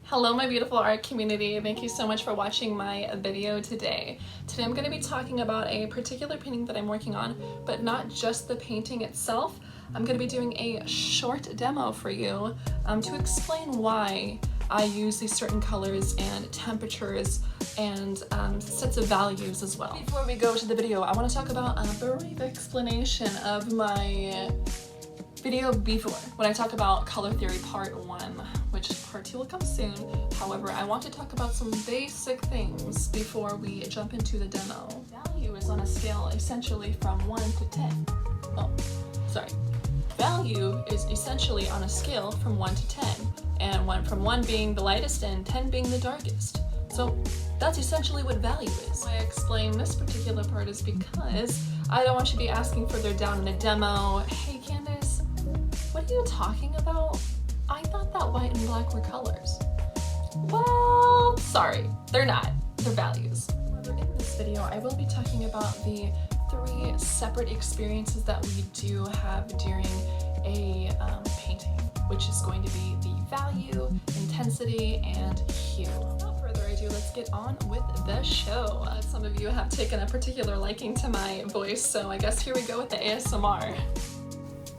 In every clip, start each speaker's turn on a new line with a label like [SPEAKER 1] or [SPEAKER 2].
[SPEAKER 1] Hello my beautiful art community, thank you so much for watching my video today. Today I'm going to be talking about a particular painting that I'm working on, but not just the painting itself. I'm going to be doing a short demo for you to explain why I use these certain colors and temperatures and sets of values as well. Before we go to the video, I want to talk about a brief explanation of my video before, when I talk about color theory part 1, which part 2 will come soon. However, I want to talk about some basic things before we jump into the demo. Value is on a scale essentially from 1 to 10. Oh, sorry. Value is essentially on a scale from 1 to 10, and from 1 being the lightest and 10 being the darkest. So that's essentially what value is. Why I explain this particular part is because I don't want you to be asking further down in a demo, hey Candace, what are you talking about? I thought that white and black were colors. Well, sorry, they're not. They're values. However, in this video, I will be talking about the 3 separate experiences that we do have during a painting, which is going to be the value, intensity, and hue. Without further ado, let's get on with the show. Some of you have taken a particular liking to my voice, so I guess here we go with the ASMR.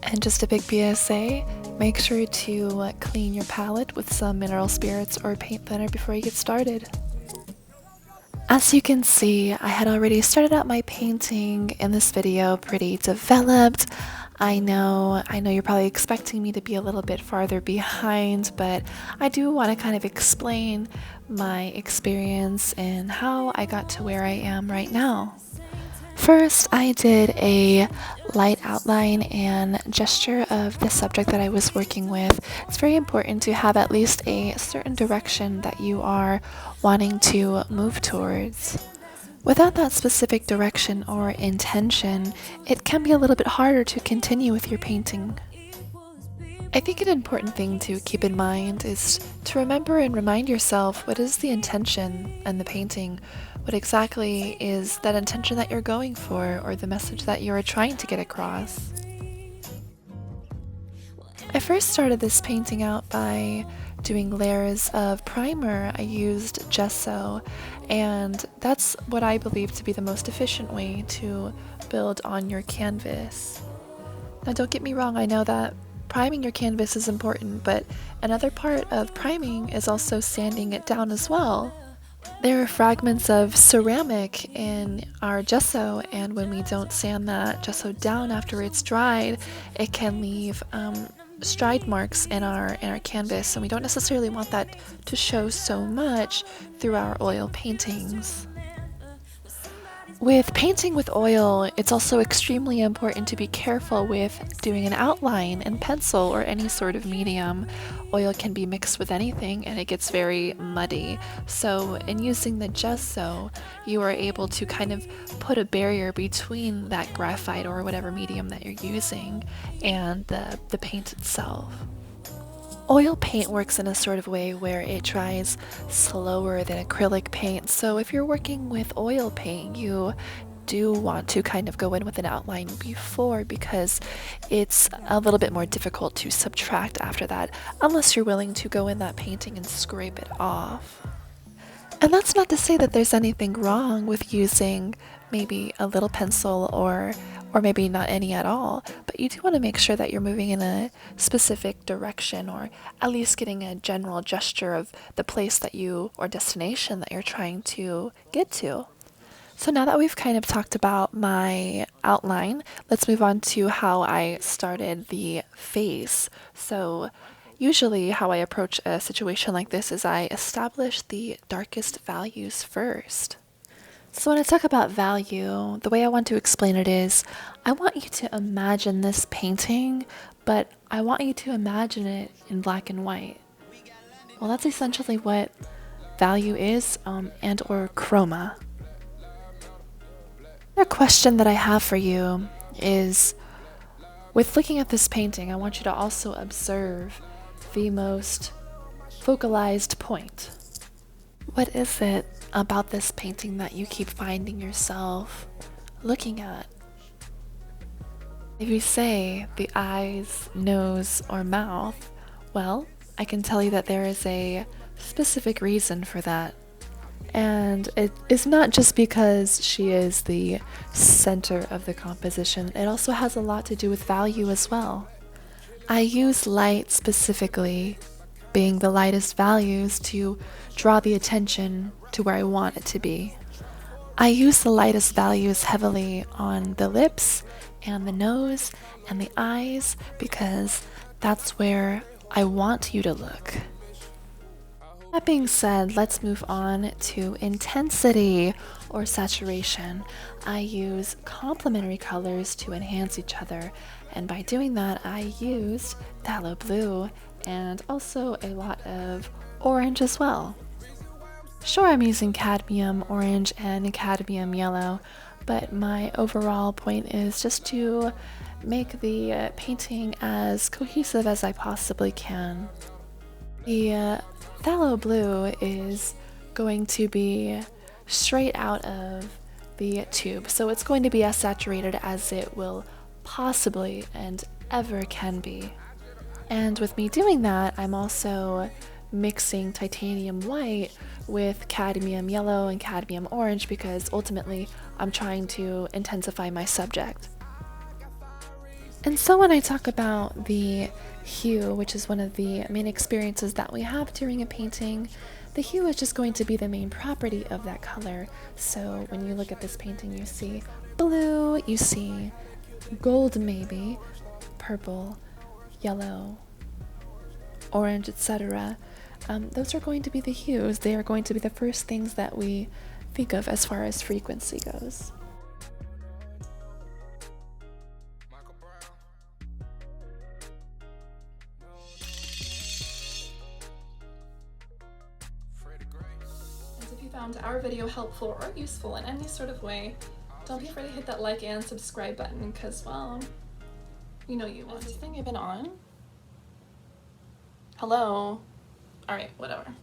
[SPEAKER 2] And just a big PSA, make sure to clean your palette with some mineral spirits or paint thinner before you get started. As you can see, I had already started out my painting in this video pretty developed. I know you're probably expecting me to be a little bit farther behind, but I do want to kind of explain my experience and how I got to where I am right now. First, I did a light outline and gesture of the subject that I was working with. It's very important to have at least a certain direction that you are wanting to move towards. Without that specific direction or intention, it can be a little bit harder to continue with your painting. I think an important thing to keep in mind is to remember and remind yourself what is the intention in the painting. What exactly is that intention that you're going for, or the message that you're trying to get across? I first started this painting out by doing layers of primer. I used gesso, and that's what I believe to be the most efficient way to build on your canvas. Now don't get me wrong, I know that priming your canvas is important, but another part of priming is also sanding it down as well. There are fragments of ceramic in our gesso, and when we don't sand that gesso down after it's dried, it can leave stride marks in our canvas, and we don't necessarily want that to show so much through our oil paintings. With painting with oil, it's also extremely important to be careful with doing an outline in pencil or any sort of medium. Oil can be mixed with anything and it gets very muddy. So in using the gesso, you are able to kind of put a barrier between that graphite or whatever medium that you're using and the paint itself. Oil paint works in a sort of way where it dries slower than acrylic paint, so if you're working with oil paint, you do want to kind of go in with an outline before, because it's a little bit more difficult to subtract after that, unless you're willing to go in that painting and scrape it off. And that's not to say that there's anything wrong with using maybe a little pencil or maybe not any at all, but you do want to make sure that you're moving in a specific direction, or at least getting a general gesture of the place that you, or destination that you're trying to get to. So now that we've kind of talked about my outline, let's move on to how I started the face. So usually how I approach a situation like this is I establish the darkest values first. So when I talk about value, the way I want to explain it is, I want you to imagine this painting, but I want you to imagine it in black and white. Well, that's essentially what value is, and or chroma. Another question that I have for you is, with looking at this painting, I want you to also observe the most focalized point. What is it about this painting that you keep finding yourself looking at? If you say the eyes, nose, or mouth, well, I can tell you that there is a specific reason for that. And it is not just because she is the center of the composition, it also has a lot to do with value as well. I use light specifically, being the lightest values, to draw the attention to where I want it to be. I use the lightest values heavily on the lips and the nose and the eyes because that's where I want you to look. That being said, let's move on to intensity or saturation. I use complementary colors to enhance each other, and by doing that, I used phthalo blue and also a lot of orange as well. Sure, I'm using cadmium orange and cadmium yellow, but my overall point is just to make the painting as cohesive as I possibly can. The phthalo blue is going to be straight out of the tube, so it's going to be as saturated as it will possibly and ever can be. And with me doing that, I'm also mixing titanium white with cadmium yellow and cadmium orange because ultimately I'm trying to intensify my subject. And so when I talk about the hue, which is one of the main experiences that we have during a painting, the hue is just going to be the main property of that color. So when you look at this painting, you see blue, you see gold maybe, purple, yellow, orange, etc. Those are going to be the hues. They are going to be the first things that we think of as far as frequency goes.
[SPEAKER 1] And if you found our video helpful or useful in any sort of way, don't be afraid to hit that like and subscribe button because, well, you know you want. Is this thing even on? Hello? Alright, whatever.